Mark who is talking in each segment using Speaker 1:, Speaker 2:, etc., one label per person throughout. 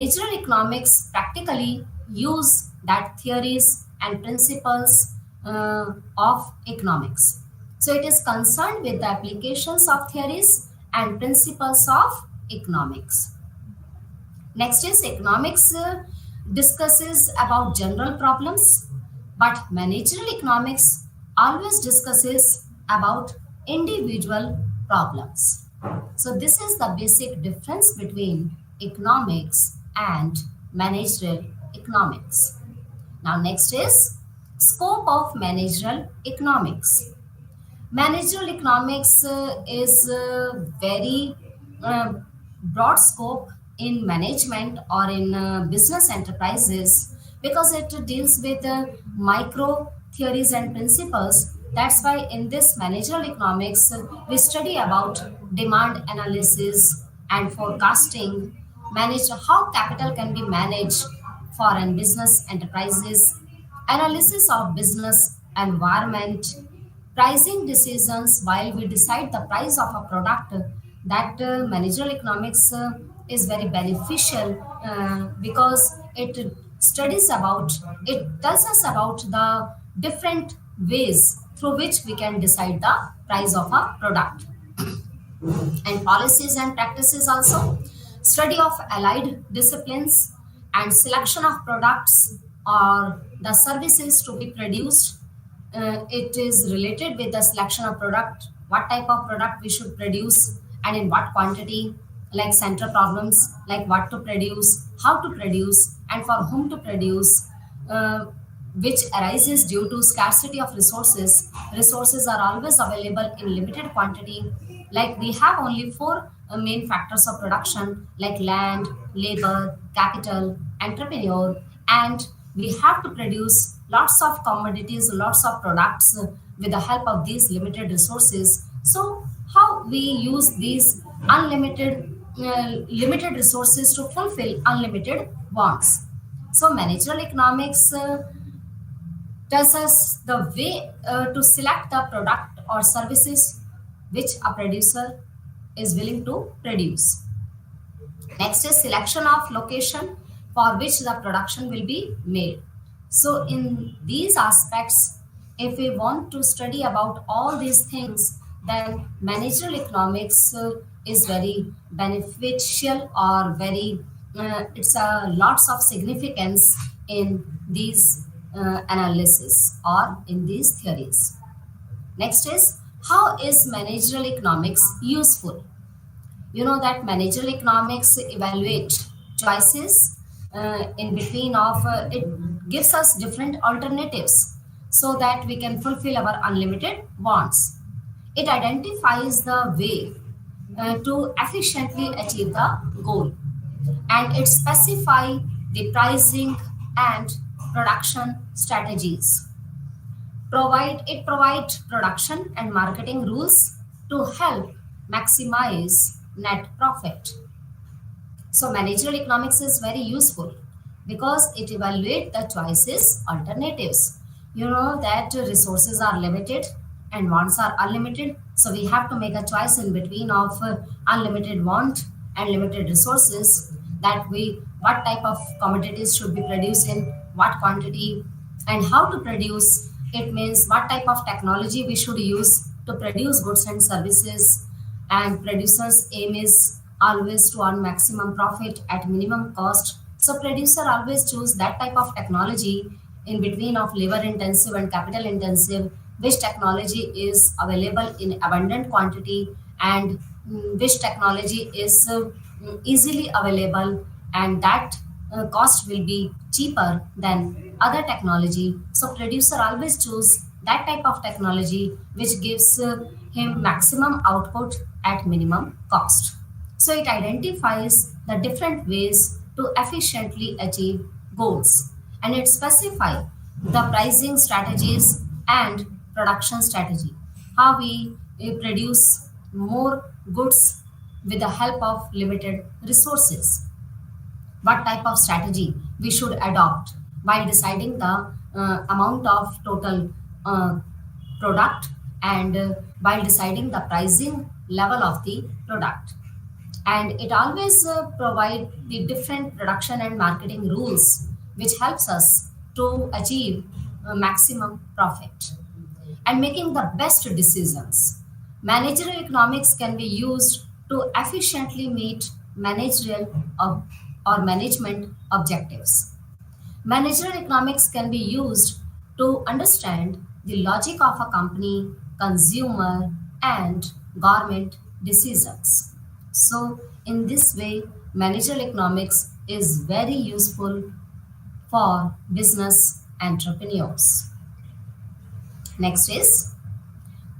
Speaker 1: Managerial economics practically use that theories and principles of economics. So it is concerned with the applications of theories and principles of economics. Next is economics discusses about general problems, but managerial economics always discusses about individual problems. So this is the basic difference between economics and managerial economics. Now next is scope of managerial economics. Managerial economics is very uh, broad scope in management or in business enterprises because it deals with micro theories and principles. That's why in this managerial economics, we study about demand analysis and forecasting, manage how capital can be managed for an business enterprises, analysis of business environment, pricing decisions while we decide the price of a product. That managerial economics is very beneficial because it studies about, it tells us about the different ways through which we can decide the price of a product. And policies and practices also, study of allied disciplines and selection of products or the services to be produced. It is related with the selection of product, what type of product we should produce and in what quantity, like central problems like what to produce, how to produce and for whom to produce, uh, which arises due to scarcity of resources. Resources are always available in limited quantity. Like we have only four main factors of production, like land, labor, capital, entrepreneur, and we have to produce lots of commodities, lots of products with the help of these limited resources. So, how we use these limited resources to fulfill unlimited wants. So, managerial economics tells us the way to select the product or services which a producer is willing to produce. Next is selection of location for which the production will be made. So in these aspects, if we want to study about all these things, then managerial economics is very beneficial or very it's a lots of significance in these analysis or in these theories. Next is how is managerial economics useful? You know that managerial economics evaluate choices in between of it gives us different alternatives so that we can fulfill our unlimited wants. It identifies the way to efficiently achieve the goal, and it specify the pricing and production strategies. Provide production and marketing rules to help maximize net profit. So managerial economics is very useful because it evaluates the choices, alternatives. You know that resources are limited and wants are unlimited. So we have to make a choice in between of unlimited want and limited resources, that we what type of commodities should be produced in what quantity and how to produce. It means what type of technology we should use to produce goods and services, and producers aim is always to earn maximum profit at minimum cost. So producer always choose that type of technology in between of labor intensive and capital intensive, which technology is available in abundant quantity, and which technology is easily available, and that cost will be cheaper than other technology. So producer always choose that type of technology which gives him maximum output at minimum cost. So it identifies the different ways to efficiently achieve goals, and it specify the pricing strategies and production strategy. How we produce more goods with the help of limited resources, what type of strategy we should adopt while deciding the amount of total product, and while deciding the pricing level of the product. and it always provide the different production and marketing rules which helps us to achieve maximum profit and making the best decisions. Managerial economics can be used to efficiently meet managerial or management objectives. Managerial economics can be used to understand the logic of a company, consumer, and government decisions. So, in this way, managerial economics is very useful for business entrepreneurs. Next is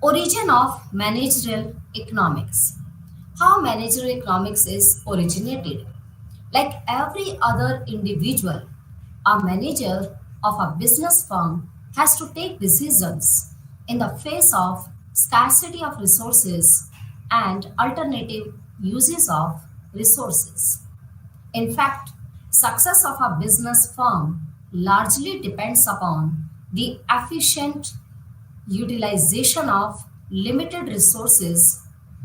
Speaker 1: origin of managerial economics. How managerial economics is originated. Like every other individual, a manager of a business firm has to take decisions in the face of scarcity of resources and alternative uses of resources. In fact, success of a business firm largely depends upon the efficient utilization of limited resources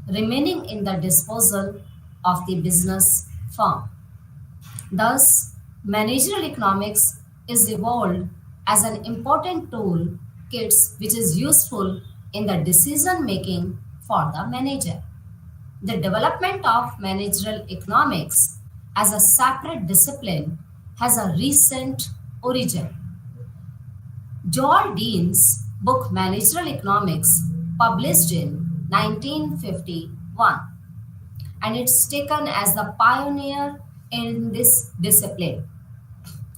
Speaker 1: remaining in the disposal of the business firm. Thus, managerial economics is evolved as an important tool kits which is useful in the decision making for the manager. The development of managerial economics as a separate discipline has a recent origin. Joel Dean's book Managerial Economics, published in 1951, and it's taken as the pioneer in this discipline.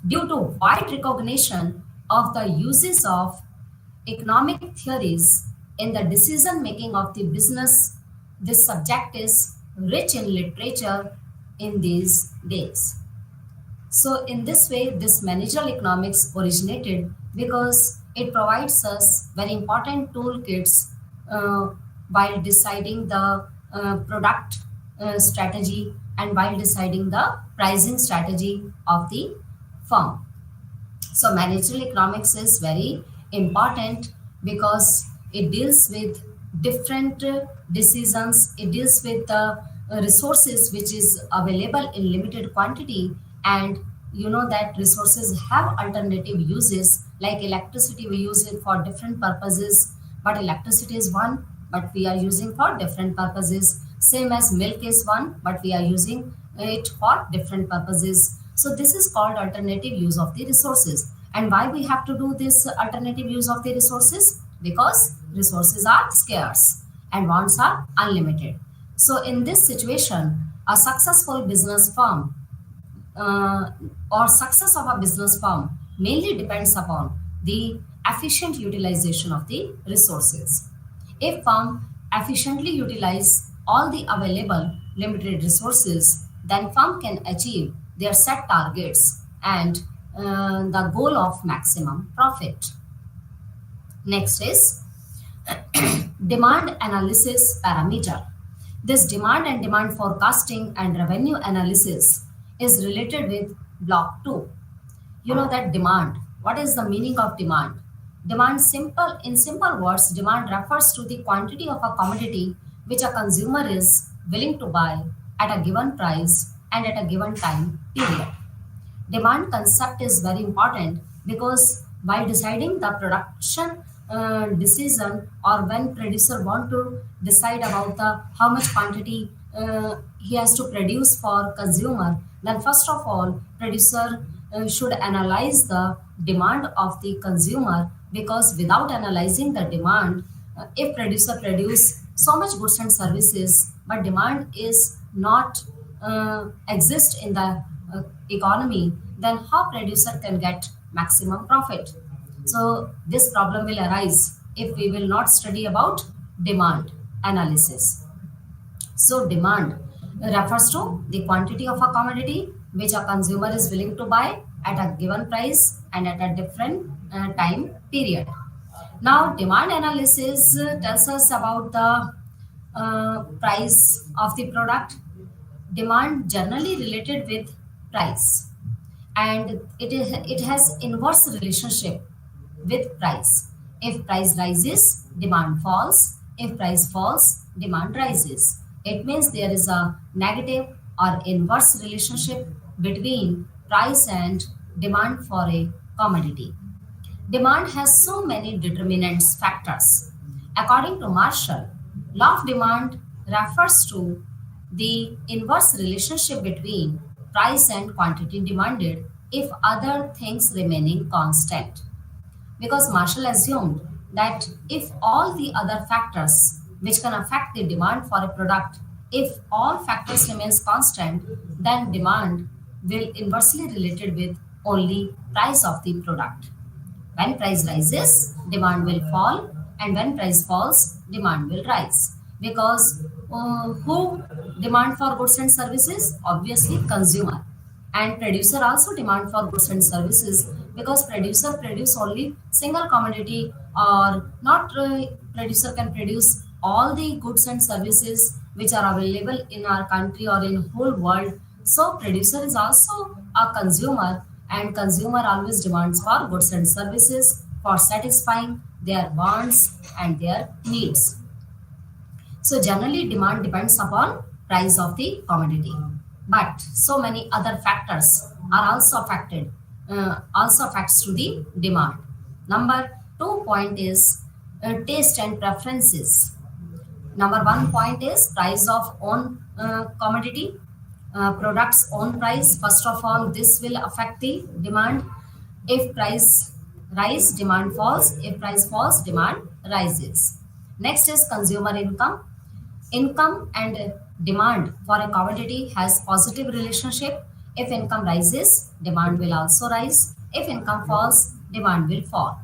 Speaker 1: Due to wide recognition of the uses of economic theories in the decision making of the business, this subject is rich in literature in these days. So, in this way, this managerial economics originated because it provides us very important toolkits while deciding the product strategy and while deciding the pricing strategy of the firm. So, managerial economics is very important because it deals with different decisions, it deals with the resources which is available in limited quantity, and you know that resources have alternative uses like electricity. We use it for different purposes, but electricity is one, but we are using for different purposes. Same as milk is one, but we are using it for different purposes. So this is called alternative use of the resources. And why we have to do this alternative use of the resources? Because resources are scarce and wants are unlimited. So in this situation, a successful business firm or success of a business firm mainly depends upon the efficient utilization of the resources. If firm efficiently utilize all the available limited resources, then firm can achieve their set targets and the goal of maximum profit. Next is demand analysis parameter. This demand and demand forecasting and revenue analysis is related with block 2. You know that demand. What is the meaning of demand? Demand simple in simple words, demand refers to the quantity of a commodity which a consumer is willing to buy at a given price and at a given time period. Demand concept is very important because while deciding the production decision, or when producer want to decide about the how much quantity he has to produce for consumer, then first of all producer should analyze the demand of the consumer, because without analyzing the demand, if producer produce so much goods and services but demand is not exist in the economy, then how producer can get maximum profit? So this problem will arise if we will not study about demand analysis. So demand refers to the quantity of a commodity which a consumer is willing to buy at a given price and at a different time period. Now demand analysis tells us about the price of the product. Demand generally related with price, and it has inverse relationship with price. If price rises, demand falls. If price falls, demand rises. It means there is a negative or inverse relationship between price and demand for a commodity. Demand has so many determinants factors. According to Marshall, law of demand refers to the inverse relationship between price and quantity demanded if other things remaining constant, because Marshall assumed that if all the other factors which can affect the demand for a product, if all factors remains constant, then demand will inversely related with only price of the product. When price rises, demand will fall, and when price falls, demand will rise. Because who demand for goods and services? Obviously, consumer. And producer also demand for goods and services, because producer produce only single commodity, or not producer can produce all the goods and services which are available in our country or in whole world. So producer is also a consumer, and consumer always demands for goods and services for satisfying their wants and their needs. So generally demand depends upon price of the commodity. But so many other factors are also affected, also affects to the demand. Number 2 point is taste and preferences. Number 1 point is price of own commodity, product's own price. First of all, this will affect the demand. If price rise, demand falls. If price falls, demand rises. Next is consumer income. Income and demand for a commodity has positive relationship. If income rises, demand will also rise. If income falls, demand will fall.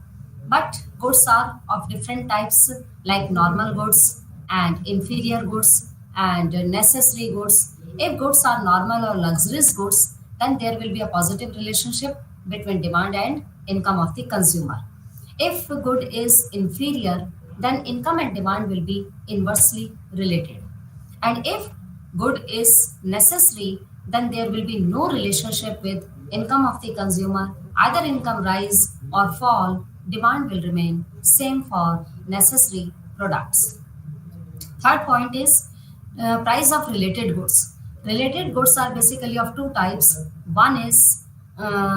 Speaker 1: But goods are of different types, like normal goods and inferior goods and necessary goods. If goods are normal or luxurious goods, then there will be a positive relationship between demand and income of the consumer. If good is inferior, then income and demand will be inversely related. And if good is necessary, then there will be no relationship with income of the consumer. Either income rise or fall, demand will remain same for necessary products. Third point is price of related goods. Related goods are basically of two types. One is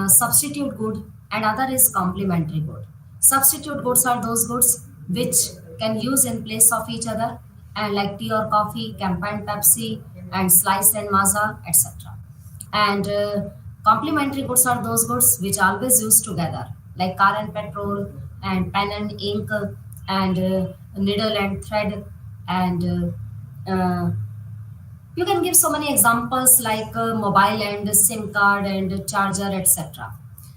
Speaker 1: substitute good and other is complementary good. Substitute goods are those goods which can use in place of each other, and like tea or coffee, Campaign Pepsi, and Slice and Maza, etc. And complementary goods are those goods which always use together, like car and petrol, and pen and ink, and needle and thread, and you can give so many examples like mobile and SIM card and charger, etc.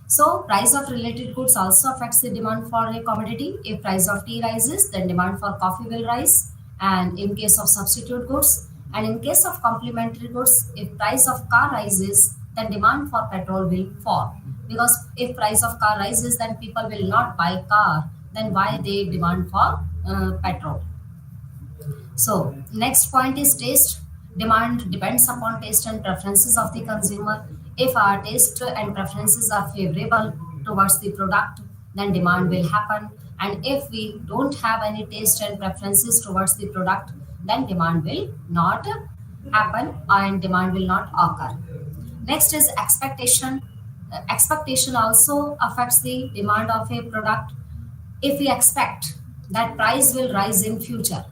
Speaker 1: So price of related goods also affects the demand for a commodity. If price of tea rises, then demand for coffee will rise. And in case of substitute goods, and in case of complementary goods, if price of car rises, then demand for petrol will fall. Because if price of car rises, then people will not buy car. Then why they demand for petrol? So next point is taste. Demand depends upon taste and preferences of the consumer. If our taste and preferences are favorable towards the product, then demand will happen. And if we don't have any taste and preferences towards the product, then demand will not happen and demand will not occur. Next is expectation. Expectation also affects the demand of a product. If we expect that price will rise in future,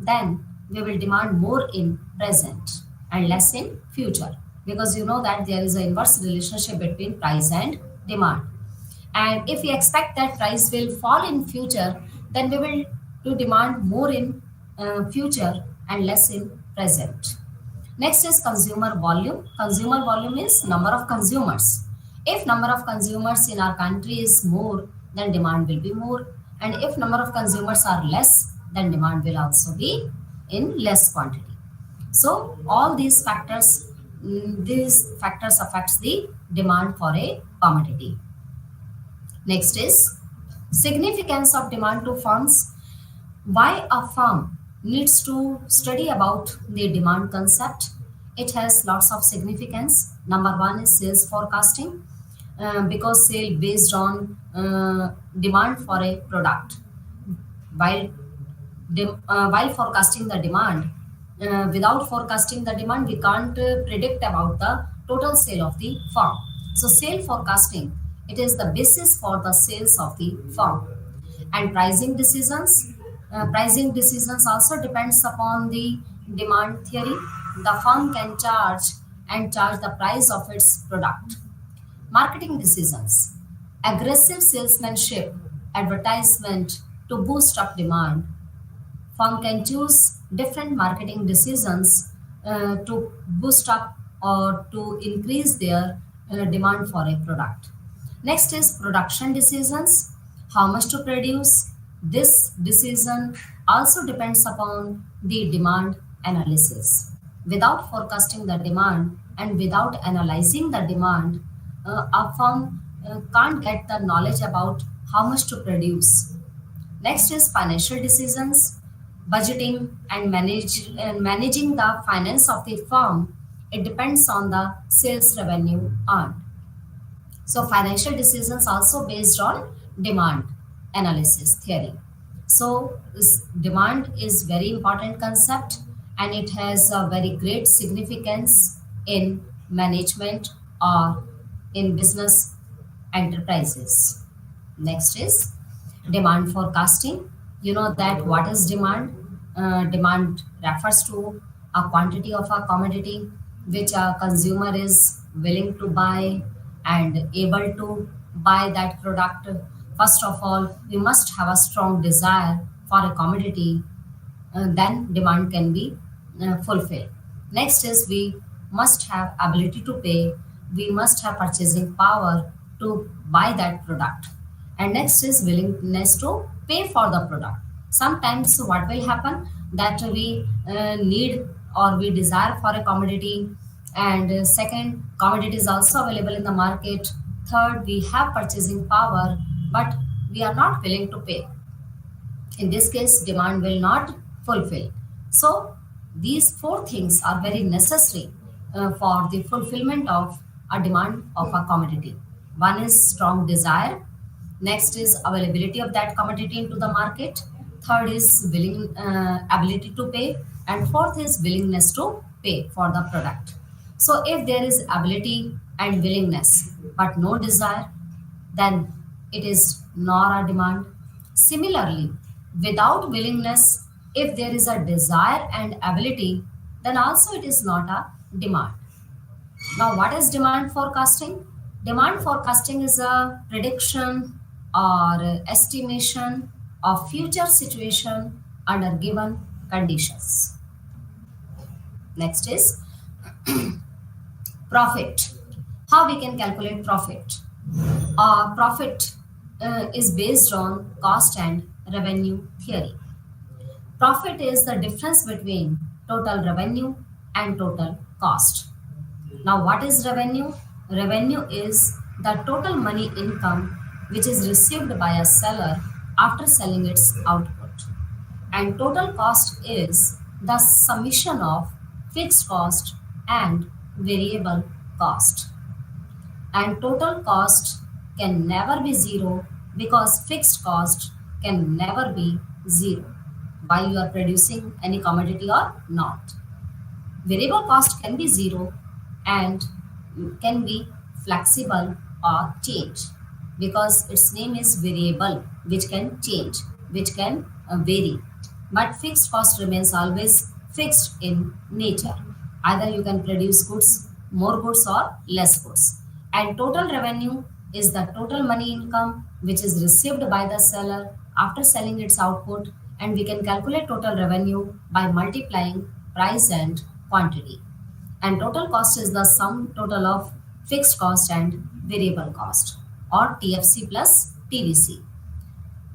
Speaker 1: then we will demand more in present and less in future, because you know that there is an inverse relationship between price and demand. And if we expect that price will fall in future, then we will to demand more in future and less in present. Next is consumer volume. Consumer volume is number of consumers. If number of consumers in our country is more, then demand will be more. And if number of consumers are less, then demand will also be in less quantity. So all these factors affects the demand for a commodity. Next is significance of demand to firms. Why a firm needs to study about the demand concept? It has lots of significance. Number one is sales forecasting, because sale based on demand for a product. While while forecasting the demand, Without forecasting the demand, we can't predict about the total sale of the firm. So sale forecasting, it is the basis for the sales of the firm. And pricing decisions also depends upon the demand theory. The firm can charge the price of its product. Marketing decisions, aggressive salesmanship, advertisement to boost up demand. Firm can choose different marketing decisions to boost up or to increase their demand for a product. Next is production decisions, how much to produce. This decision also depends upon the demand analysis. Without forecasting the demand and without analyzing the demand, a firm can't get the knowledge about how much to produce. Next is financial decisions, budgeting and managing the finance of the firm. It depends on the sales revenue earned. So financial decisions also based on demand analysis theory. So this demand is very important concept and it has a very great significance in management or in business enterprises. Next is demand forecasting. You know that what is demand? Demand refers to a quantity of a commodity which a consumer is willing to buy and able to buy that product. First of all, we must have a strong desire for a commodity, then demand can be fulfilled. Next is we must have ability to pay. We must have purchasing power to buy that product. And next is willingness to pay for the product. Sometimes what will happen that we need or we desire for a commodity, and second, commodity is also available in the market. Third, we have purchasing power but we are not willing to pay. In this case, demand will not fulfill. So these four things are very necessary for the fulfillment of a demand of a commodity. One is strong desire, next is availability of that commodity into the market, third is willing ability to pay, and fourth is willingness to pay for the product. So if there is ability and willingness but no desire, then it is not a demand. Similarly, without willingness, if there is a desire and ability, then also it is not a demand. Now, what is demand forecasting? Demand forecasting is a prediction or estimation of future situation under given conditions. Next is profit. How we can calculate profit? Profit is based on cost and revenue theory. Profit is the difference between total revenue and total cost. Now, what is revenue? Revenue is the total money income which is received by a seller after selling its output. And total cost is the summation of fixed cost and variable cost. And total cost can never be zero because fixed cost can never be zero while you are producing any commodity or not. Variable cost can be zero and can be flexible or change because its name is variable, which can change, which can vary. But fixed cost remains always fixed in nature. Either you can produce goods, more goods or less goods. And total revenue is the total money income which is received by the seller after selling its output, and we can calculate total revenue by multiplying price and quantity. And total cost is the sum total of fixed cost and variable cost, or TFC plus TVC.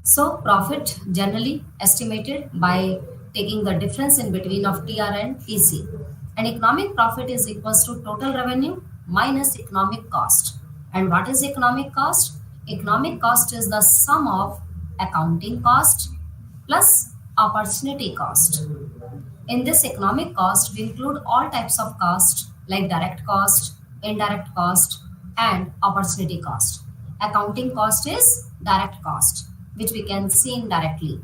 Speaker 1: So profit generally estimated by taking the difference in between of TR and TC. And economic profit is equals to total revenue minus economic cost. And what is economic cost? Economic cost is the sum of accounting cost plus opportunity cost. In this economic cost, we include all types of cost like direct cost, indirect cost, and opportunity cost. Accounting cost is direct cost, which we can see indirectly.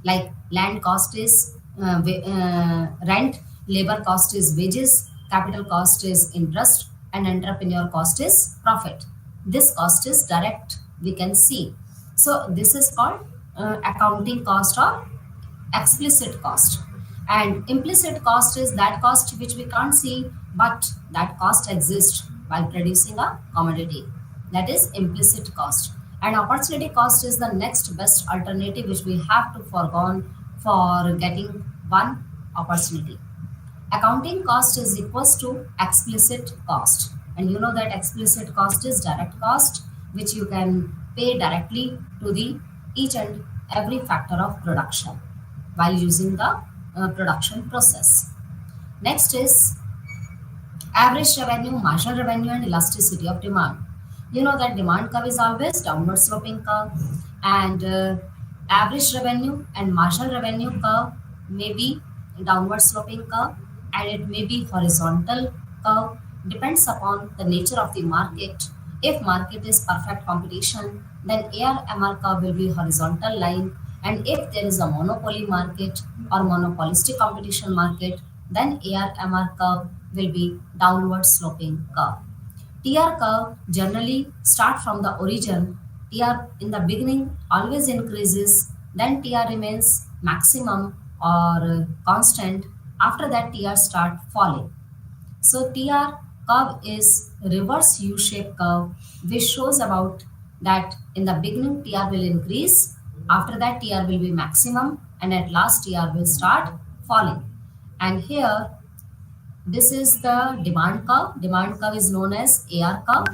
Speaker 1: Like land cost is rent, labor cost is wages, capital cost is interest, and entrepreneur cost is profit. This cost is direct, we can see. So this is called accounting cost or explicit cost. And implicit cost is that cost which we can't see, but that cost exists while producing a commodity. That is implicit cost. And opportunity cost is the next best alternative which we have to forego for getting one opportunity. Accounting cost is equals to explicit cost. And you know that explicit cost is direct cost which you can pay directly to the each and every factor of production while using the production process. Next is average revenue, marginal revenue, and elasticity of demand. You know that demand curve is always downward sloping curve, and average revenue and marginal revenue curve may be downward sloping curve, and it may be horizontal curve. Depends upon the nature of the market. If market is perfect competition, then ARMR curve will be horizontal line, and if there is a monopoly market or monopolistic competition market, then ARMR curve will be downward sloping curve. TR curve generally start from the origin. TR in the beginning always increases, then TR remains maximum or constant. After that TR start falling. So TR curve is reverse U-shaped curve which shows about that in the beginning TR will increase, after that TR will be maximum, and at last TR will start falling. And here this is the demand curve. Demand curve is known as AR curve.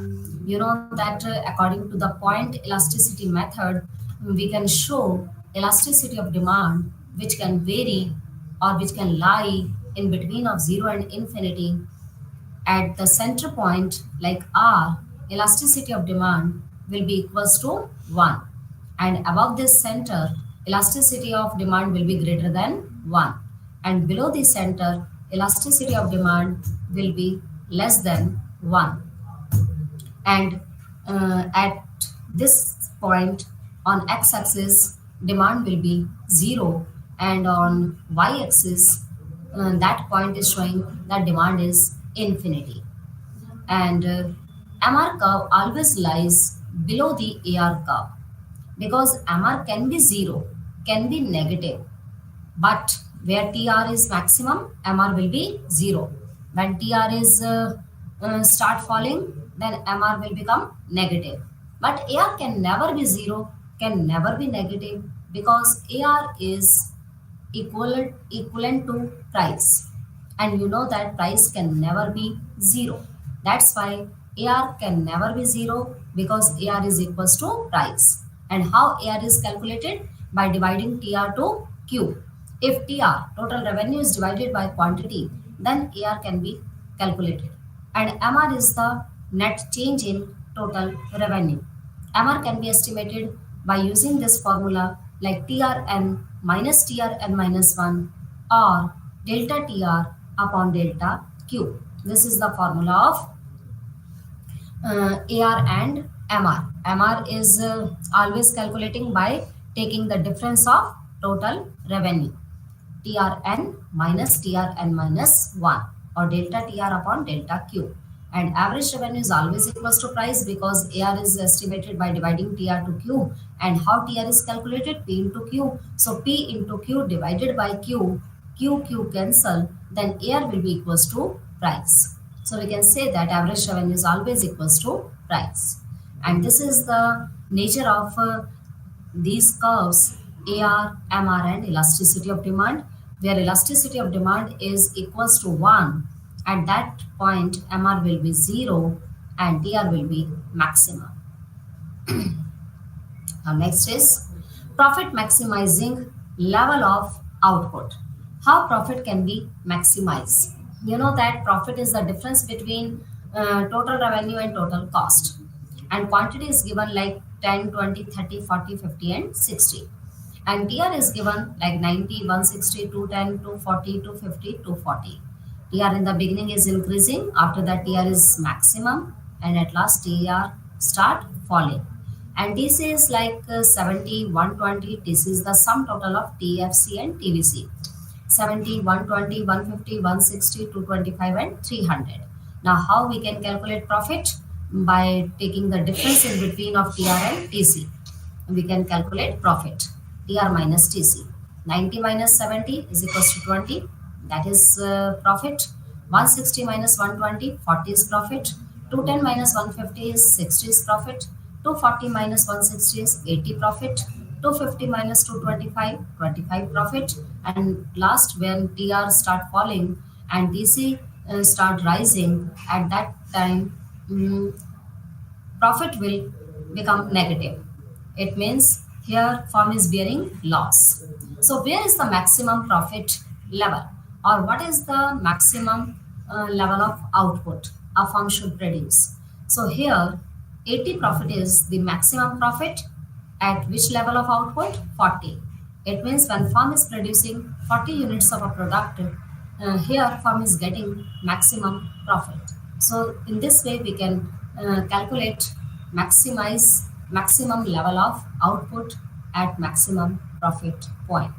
Speaker 1: You know that according to the point elasticity method, we can show elasticity of demand which can vary or which can lie in between of 0 and infinity. At the center point like R, elasticity of demand will be equals to 1. And above this center, elasticity of demand will be greater than 1. And below the center, elasticity of demand will be less than 1. And at this point on x-axis, demand will be 0, and on y-axis, that point is showing that demand is infinity. And MR curve always lies below the AR curve because MR can be 0, can be negative, but where TR is maximum, MR will be 0. When TR is start falling, then MR will become negative. But AR can never be 0, can never be negative, because AR is equivalent to price. And you know that price can never be 0. That's why AR can never be 0, because AR is equals to price. And how AR is calculated? By dividing TR to Q. If TR, total revenue, is divided by quantity, then AR can be calculated. And MR is the net change in total revenue. MR can be estimated by using this formula like TRN minus TRN minus 1 or delta TR upon delta Q. This is the formula of AR and MR. MR is always calculating by taking the difference of total revenue. TRN minus 1 or delta TR upon delta Q. And average revenue is always equals to price because AR is estimated by dividing TR to Q. And how TR is calculated? P into Q. So P into Q divided by Q, Q cancel, then AR will be equals to price. So we can say that average revenue is always equals to price. And this is the nature of these curves, AR, MR, and elasticity of demand, where elasticity of demand is equals to 1. At that point, MR will be 0 and TR will be maximum. Next is profit maximizing level of output. How profit can be maximized? You know that profit is the difference between total revenue and total cost. And quantity is given like 10, 20, 30, 40, 50, and 60. And TR is given like 90, 160, 210, 240, 250, 240. TR in the beginning is increasing, after that TR is maximum, and at last TR start falling. And DC is like 70, 120, this is the sum total of TFC and TVC. 70, 120, 150, 160, 225, and 300. Now, how we can calculate profit? By taking the difference in between of TR and TC. We can calculate profit. TR minus TC. 90 minus 70 is equals to 20. That is profit. 160 minus 120, 40 is profit. 210 minus 150 is 60 is profit. 240 minus 160 is 80 profit. 250 minus 225, 25 profit. And last, when TR start falling and TC start rising, at that time profit will become negative. It means here firm is bearing loss. So where is the maximum profit level, or what is the maximum level of output a firm should produce? So here 80 profit is the maximum profit at which level of output? 40. It means when firm is producing 40 units of a product, here firm is getting maximum profit. So in this way we can calculate maximum level of output at maximum profit point.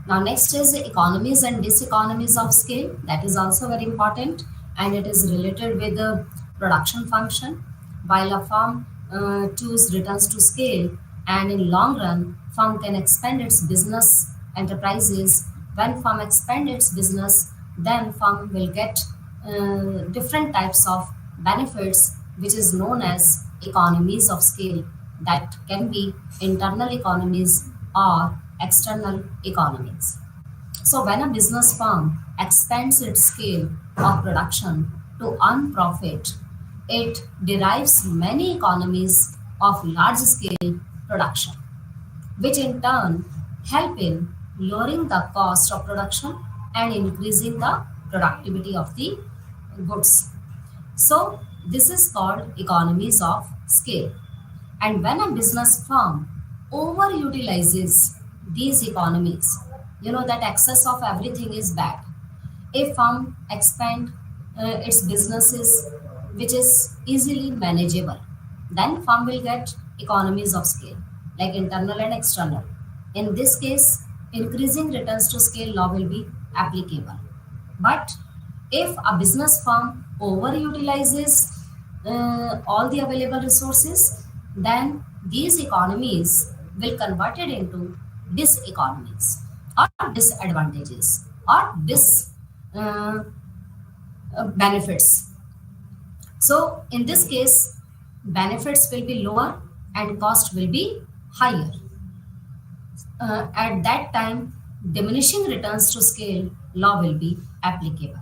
Speaker 1: Now next is economies and diseconomies of scale. That is also very important, and it is related with the production function. While a firm choose returns to scale, and in long run firm can expand its business enterprises. When firm expand its business, then firm will get different types of benefits, which is known as economies of scale. That can be internal economies or external economies. So when a business firm expands its scale of production to earn profit, it derives many economies of large scale production, which in turn help in lowering the cost of production and increasing the productivity of the goods. So this is called economies of scale. And when a business firm overutilizes these economies, you know that excess of everything is bad. A firm expand its businesses which is easily manageable, then firm will get economies of scale like internal and external. In this case, increasing returns to scale law will be applicable. But if a business firm overutilizes all the available resources, then these economies will convert it into diseconomies or disadvantages or dis uh, benefits. So in this case, benefits will be lower and cost will be higher. At that time, diminishing returns to scale law will be applicable.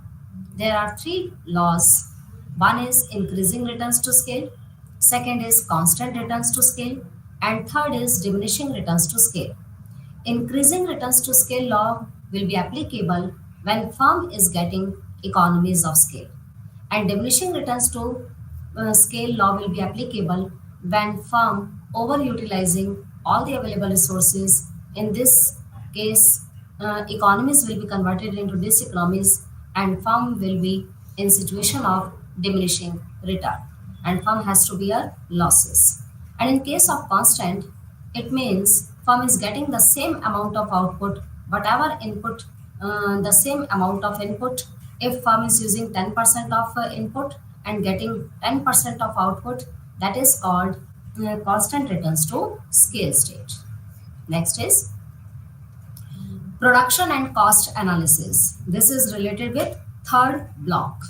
Speaker 1: There are three laws. One is increasing returns to scale, second is constant returns to scale, and third is diminishing returns to scale. Increasing returns to scale law will be applicable when firm is getting economies of scale, and diminishing returns to scale law will be applicable when firm overutilizing all the available resources. In this case, economies will be converted into diseconomies and firm will be in situation of diminishing return, and firm has to bear losses. And in case of constant, it means firm is getting the same amount of output, whatever input, the same amount of input. If firm is using 10% of input and getting 10% of output, that is called constant returns to scale state. Next is production and cost analysis. This is related with third block.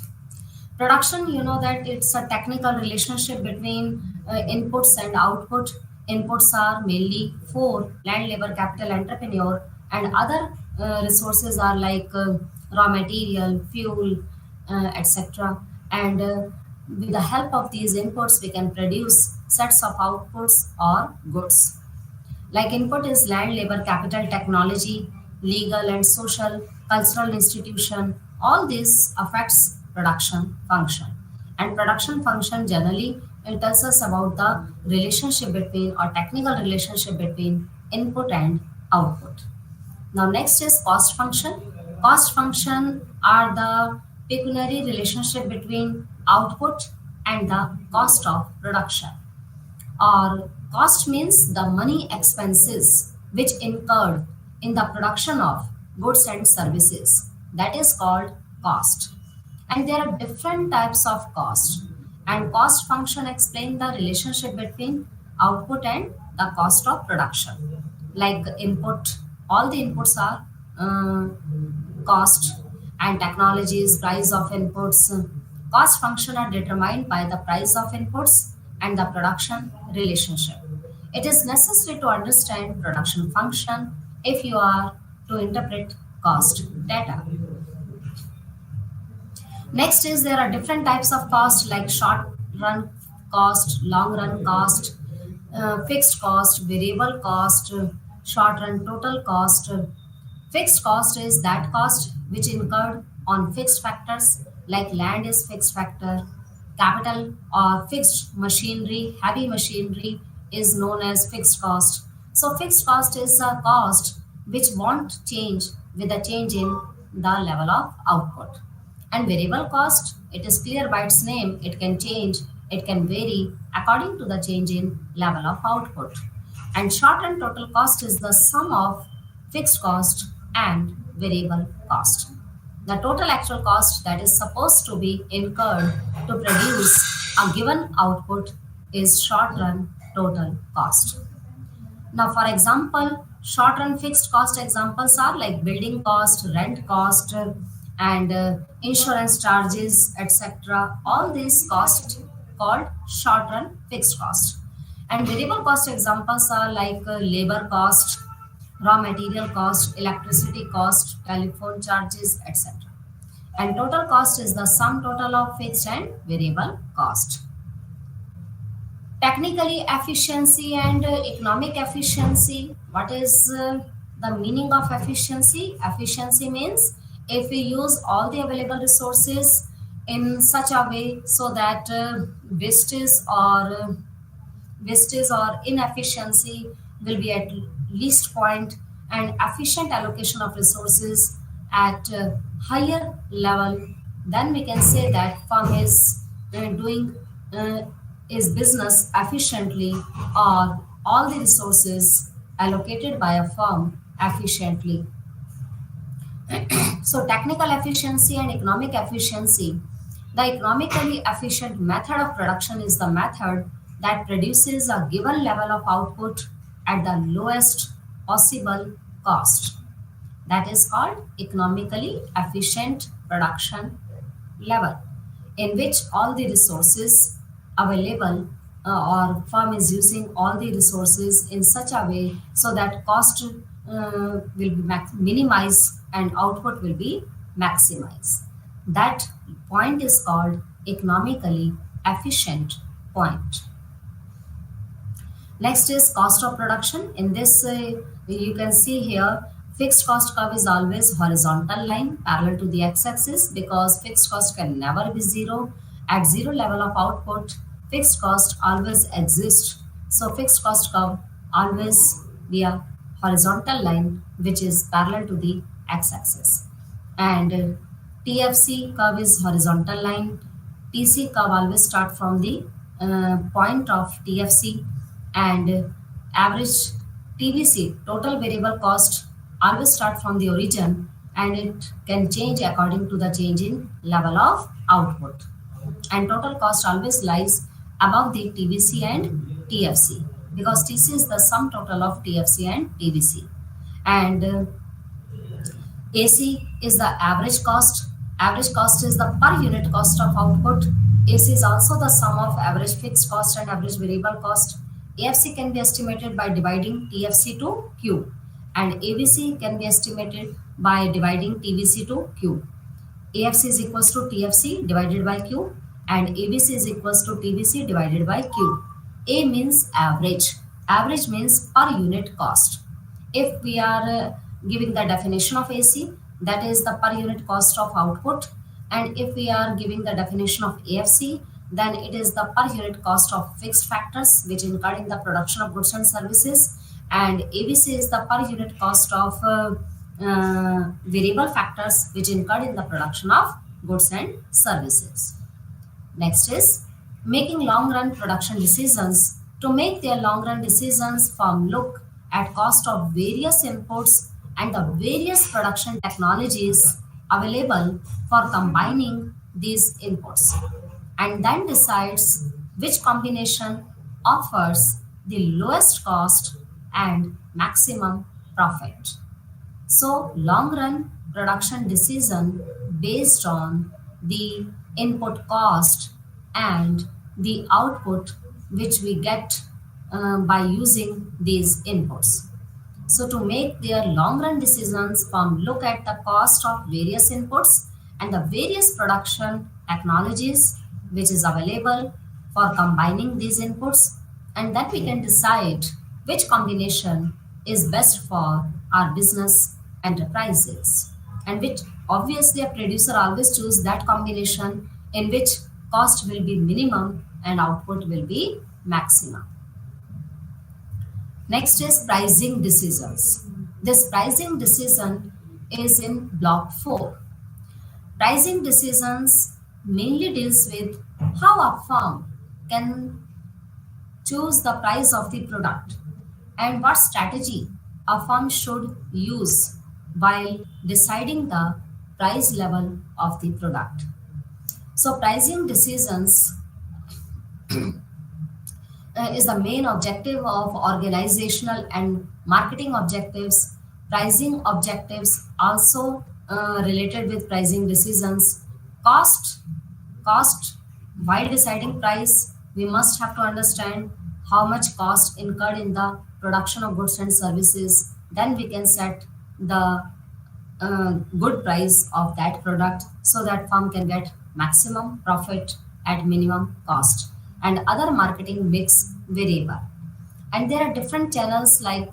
Speaker 1: Production, you know that it's a technical relationship between inputs and output. Inputs are mainly for land, labor, capital, entrepreneur, and other resources are like raw material, fuel, etc. And with the help of these inputs, we can produce sets of outputs or goods. Like input is land, labor, capital, technology, legal and social, cultural institution. All this affects production function. And production function generally it tells us about the relationship between or technical relationship between input and output. Now next is cost function. Cost function are the pecuniary relationship between output and the cost of production. Or cost means the money expenses which incurred in the production of goods and services. That is called cost. And there are different types of cost. And cost function explain the relationship between output and the cost of production. Like input, all the inputs are cost, and technologies, price of inputs. Cost function are determined by the price of inputs and the production relationship. It is necessary to understand production function if you are to interpret cost data. Next is there are different types of cost like short run cost, long run cost, fixed cost, variable cost, short run total cost. Fixed cost is that cost which incurred on fixed factors like land is fixed factor, capital or fixed machinery, heavy machinery is known as fixed cost. So fixed cost is a cost which won't change with a change in the level of output. And variable cost, it is clear by its name, it can change, it can vary according to the change in level of output. And short and total cost is the sum of fixed cost and variable cost. The total actual cost that is supposed to be incurred to produce a given output is short run total cost. Now, for example, short run fixed cost examples are like building cost, rent cost, and insurance charges, etc. All these costs called short run fixed cost. And variable cost examples are like labor cost, raw material cost, electricity cost, telephone charges, etc. And total cost is the sum total of fixed and variable cost. Technically efficiency and economic efficiency. What is the meaning of efficiency? Efficiency means if we use all the available resources in such a way so that wastage or inefficiency will be at least point, and efficient allocation of resources at higher level, then we can say that firm is doing uh, is business efficiently, or all the resources allocated by a firm efficiently. So technical efficiency and economic efficiency. The economically efficient method of production is the method that produces a given level of output at the lowest possible cost. That is called economically efficient production level, in which all the resources available, or firm is using all the resources in such a way so that cost will be minimized and output will be maximized. That point is called economically efficient point. Next is cost of production. In this, you can see here, fixed cost curve is always horizontal line parallel to the x-axis, because fixed cost can never be zero. At zero level of output, fixed cost always exists. So fixed cost curve always be a horizontal line which is parallel to the x-axis. And TFC curve is horizontal line. TC curve always start from the point of TFC, and average TVC, total variable cost, always start from the origin, and it can change according to the change in level of output. And total cost always lies above the TVC and TFC, because TC is the sum total of TFC and TVC. And AC is the average cost. Average cost is the per unit cost of output. AC is also the sum of average fixed cost and average variable cost. AFC can be estimated by dividing TFC to Q, and ABC can be estimated by dividing TVC to Q. AFC is equals to TFC divided by Q, and ABC is equals to TVC divided by Q. A means average. Average means per unit cost. If we are giving the definition of AC, that is the per unit cost of output. And if we are giving the definition of AFC, then it is the per unit cost of fixed factors which incurred in the production of goods and services. And ABC is the per unit cost of variable factors which incurred in the production of goods and services. Next is making long run production decisions. To make their long run decisions, firm look at cost of various inputs and the various production technologies available for combining these inputs, and then decides which combination offers the lowest cost and maximum profit. So, long run production decision based on the input cost and the output which we get by using these inputs. So to make their long run decisions, firm look at the cost of various inputs and the various production technologies which is available for combining these inputs, and then we can decide which combination is best for our business enterprises, and which obviously a producer always choose that combination in which cost will be minimum and output will be maximum. Next is pricing decisions. This pricing decision is in block 4. Pricing decisions mainly deals with how a firm can choose the price of the product and what strategy a firm should use while deciding the price level of the product. So pricing decisions is the main objective of organizational and marketing objectives. Pricing objectives also related with pricing decisions. Cost, cost. While deciding price, we must have to understand how much cost incurred in the production of goods and services. Then we can set the good price of that product so that firm can get maximum profit at minimum cost, and other marketing mix variable. And there are different channels like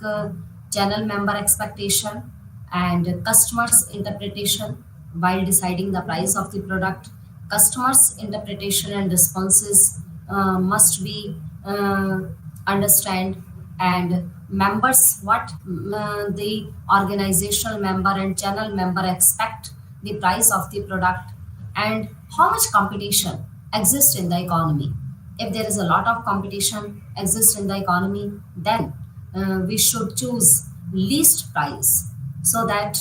Speaker 1: channel member expectation and customers interpretation while deciding the price of the product. Customers interpretation and responses must be understand, and members what the organizational member and channel member expect the price of the product, and how much competition exists in the economy. If there is a lot of competition exists in the economy, then we should choose least price so that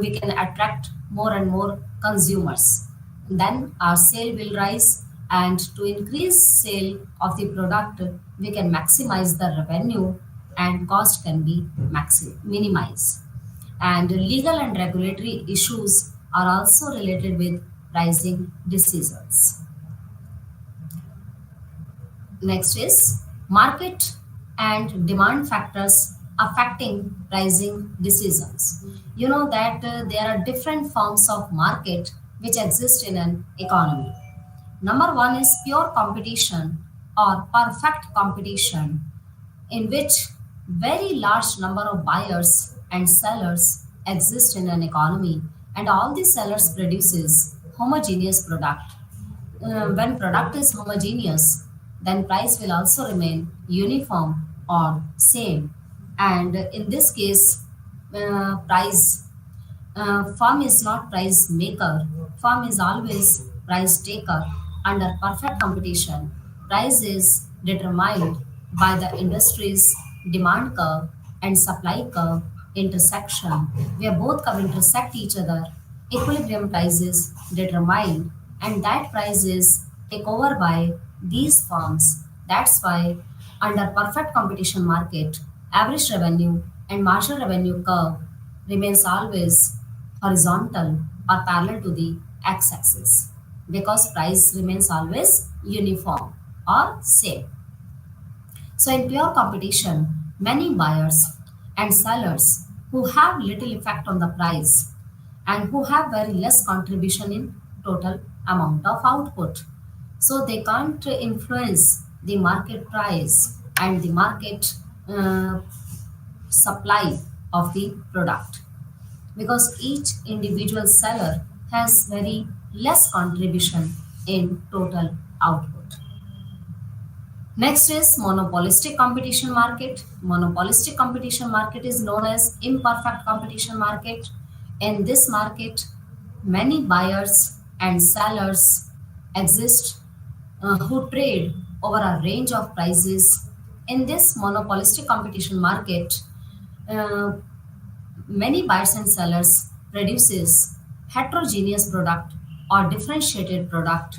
Speaker 1: we can attract more and more consumers. Then our sale will rise, and to increase sale of the product, we can maximize the revenue and cost can be minimized. And legal and regulatory issues are also related with pricing decisions. Next is market and demand factors affecting pricing decisions. You know that there are different forms of market which exist in an economy. Number one is pure competition or perfect competition, in which very large number of buyers and sellers exist in an economy, and all the sellers produces homogeneous product. When product is homogeneous, then price will also remain uniform or same. And in this case, price firm is not price maker. Firm is always price taker. Under perfect competition, price is determined by the industry's demand curve and supply curve intersection, where both curve intersect each other. Equilibrium price is determined, and that price is taken over by these firms. That's why under perfect competition market, average revenue and marginal revenue curve remains always horizontal or parallel to the x-axis, because price remains always uniform or same. So in pure competition, many buyers and sellers who have little effect on the price and who have very less contribution in total amount of output. So they can't influence the market price and the market supply of the product, because each individual seller has very less contribution in total output. Next is monopolistic competition market. Monopolistic competition market is known as imperfect competition market. In this market, many buyers and sellers exist who trade over a range of prices. In this monopolistic competition market, uh, many buyers and sellers produces heterogeneous product or differentiated product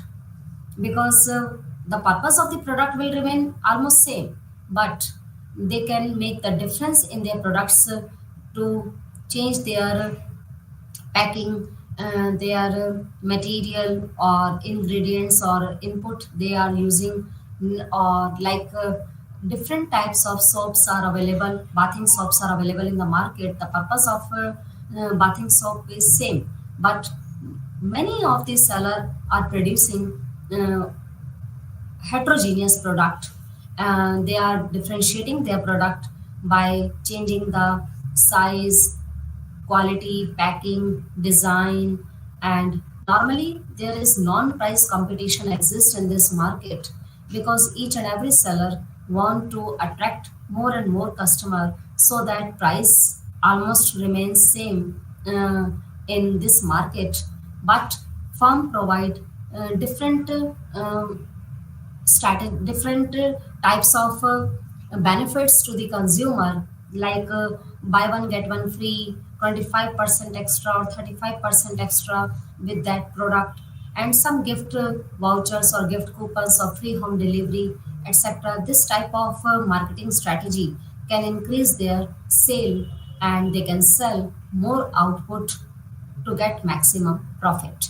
Speaker 1: because the purpose of the product will remain almost same, but they can make the difference in their products to change their packing, their material or ingredients or input they are using, or like different types of soaps are available, bathing soaps are available in the market. The purpose of bathing soap is same, but many of the seller are producing uh, heterogeneous product. They are differentiating their product by changing the size, quality, packing, design, and normally there is non-price competition exists in this market because each and every seller want to attract more and more customer so that price almost remains same in this market, but firm provide different different types of benefits to the consumer, like buy one get one free, 25% extra or 35% extra with that product, and some gift vouchers or gift coupons or free home delivery, etc. This type of marketing strategy can increase their sale and they can sell more output to get maximum profit.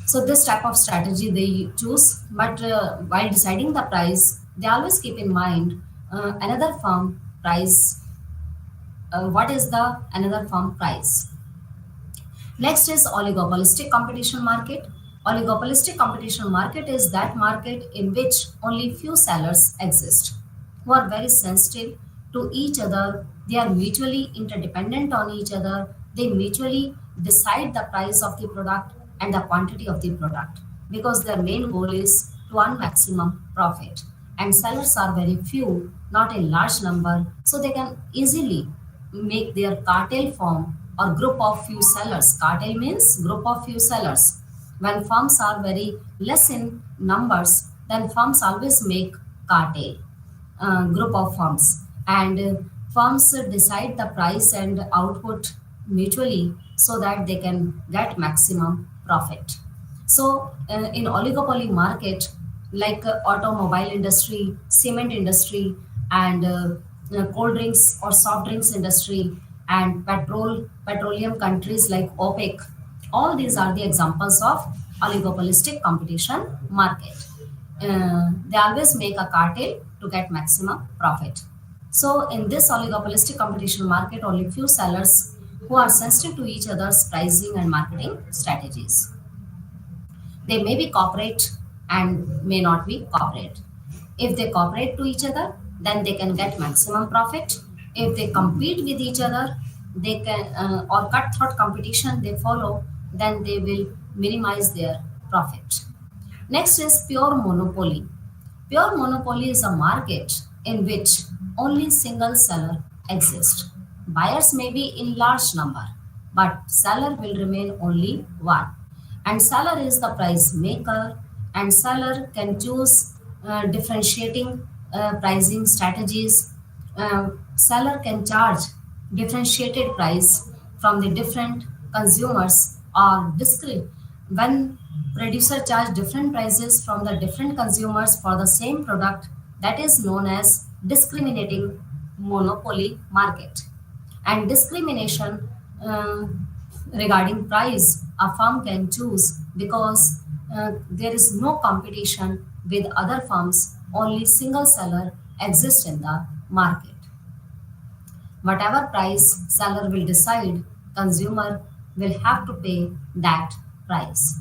Speaker 1: So this type of strategy they choose, but while deciding the price, they always keep in mind another firm price. What is the another firm price? Next is oligopolistic competition market. Oligopolistic competition market is that market in which only few sellers exist who are very sensitive to each other. They are mutually interdependent on each other. They mutually decide the price of the product and the quantity of the product because their main goal is to earn maximum profit. And sellers are very few, not a large number, so they can easily make their cartel form or group of few sellers. Cartel means group of few sellers. When firms are very less in numbers, then firms always make cartel, group of firms, and firms decide the price and output mutually so that they can get maximum profit. So in oligopoly market, like automobile industry, cement industry, and cold drinks or soft drinks industry, and petroleum countries like OPEC, all these are the examples of oligopolistic competition market. They always make a cartel to get maximum profit. So in this oligopolistic competition market, only few sellers who are sensitive to each other's pricing and marketing strategies. They may be corporate and may not be corporate. If they cooperate to each other, then they can get maximum profit. If they compete with each other, they can or cutthroat competition they follow, then they will minimize their profit. Next is pure monopoly. Pure monopoly is a market in which only single seller exists. Buyers may be in large number, but seller will remain only one. And seller is the price maker, and seller can choose differentiating pricing strategies. Seller can charge differentiated price from the different consumers or discrete. When producer charge different prices from the different consumers for the same product, that is known as discriminating monopoly market. And discrimination regarding price a firm can choose because there is no competition with other firms, only single seller exists in the market. Whatever price seller will decide, consumer will have to pay that price.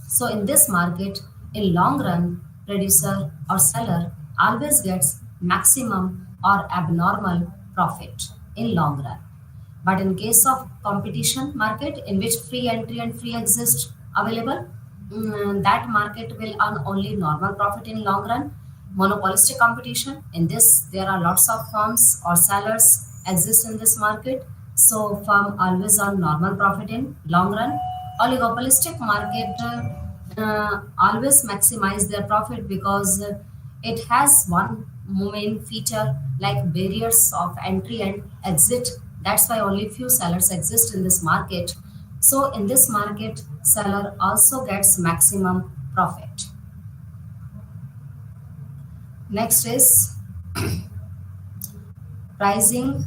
Speaker 1: So in this market, in long run, producer or seller always gets maximum or abnormal profit in long run. But in case of competition market in which free entry and free exist available, that market will earn only normal profit in long run. Monopolistic competition, in this there are lots of firms or sellers exist in this market, so firm always earn normal profit in long run. Oligopolistic market always maximize their profit because it has one main feature like barriers of entry and exit That's why only few sellers exist in this market. So in this market, seller also gets maximum profit. Next is pricing.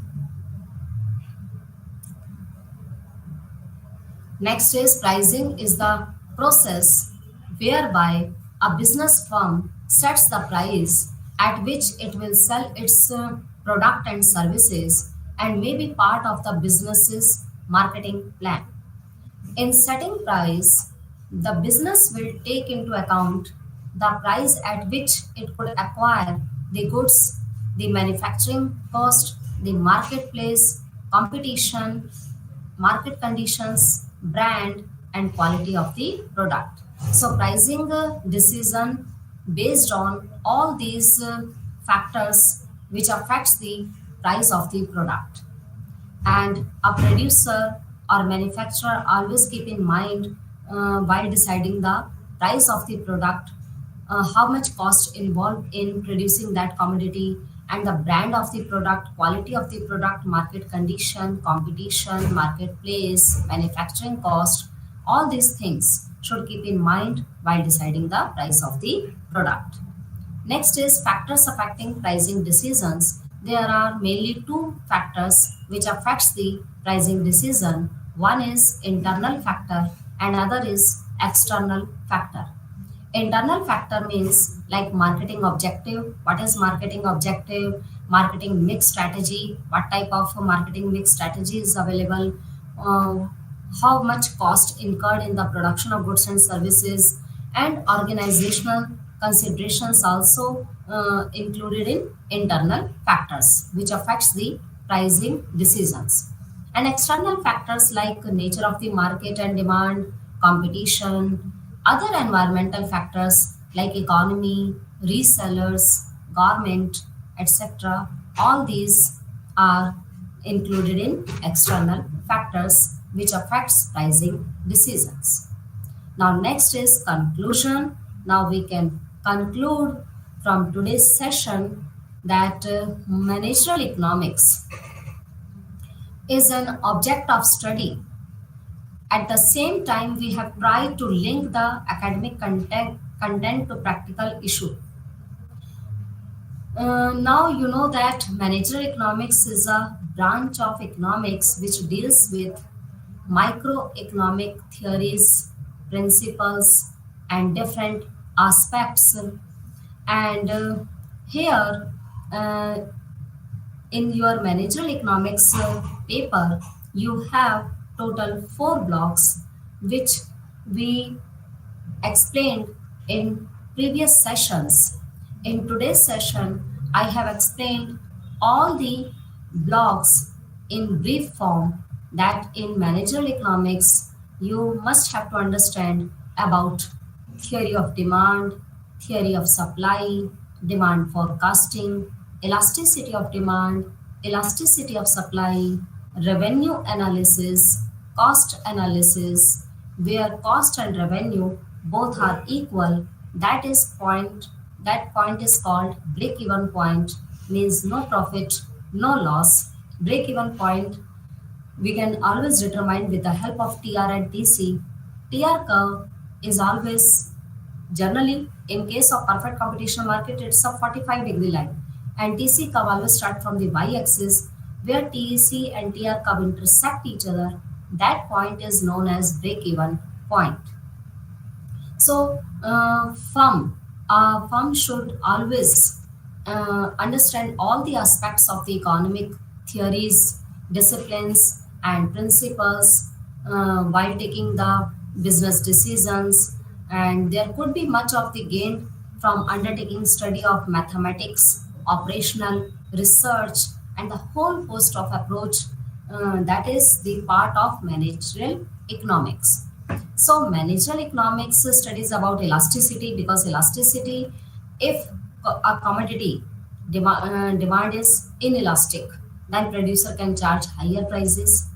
Speaker 1: Next is pricing is the process whereby a business firm sets the price at which it will sell its product and services and may be part of the business's marketing plan. In setting price, the business will take into account the price at which it could acquire the goods, the manufacturing cost, the marketplace, competition, market conditions, brand, and quality of the product. So pricing decision based on all these factors which affects the price of the product. And a producer or manufacturer always keep in mind while deciding the price of the product, how much cost involved in producing that commodity, and the brand of the product, quality of the product, market condition, competition, marketplace, manufacturing cost. All these things should keep in mind while deciding the price of the product. Next is factors affecting pricing decisions. There are mainly two factors which affects the pricing decision. One is internal factor and other is external factor. Internal factor means like marketing objective. What is marketing objective? Marketing mix strategy. What type of marketing mix strategy is available? Uh, how much cost incurred in the production of goods and services, and organizational considerations also included in internal factors which affects the pricing decisions. And external factors like nature of the market and demand, competition, other environmental factors like economy, resellers, government, etc. All these are included in external factors which affects pricing decisions. Now next is conclusion. Now we can conclude from today's session that managerial economics is an object of study. At the same time, we have tried to link the academic content to practical issue. Now you know that managerial economics is a branch of economics which deals with microeconomic theories, principles, and different aspects. And here, uh, in your managerial economics paper, you have total four blocks, which we explained in previous sessions. In today's session, I have explained all the blocks in brief form that in managerial economics you must have to understand about theory of demand, theory of supply, demand forecasting, elasticity of demand, elasticity of supply, revenue analysis, cost analysis, where cost and revenue both are equal. That point is called break even point, means no profit, no loss. Break even point we can always determine with the help of TR and TC. TR curve is always, generally in case of perfect competition market, it's a 45-degree line, and TC curve always start from the y-axis where TC and TR curve intersect each other. That point is known as break-even point. So, firm should always understand all the aspects of the economic theories, disciplines, and principles while taking the business decisions. And there could be much of the gain from undertaking study of mathematics, operational research, and the whole host of approach that is the part of managerial economics. So managerial economics studies about elasticity, because elasticity, if a commodity demand is inelastic, then producer can charge higher prices.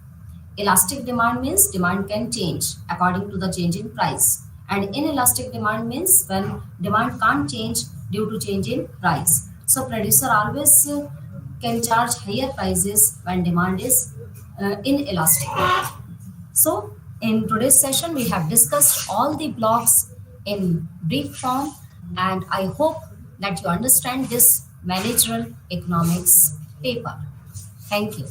Speaker 1: Elastic demand means demand can change according to the change in price. And inelastic demand means when demand can't change due to change in price. So producer always can charge higher prices when demand is inelastic. So, in today's session, we have discussed all the blocks in brief form, and I hope that you understand this managerial economics paper. Thank you.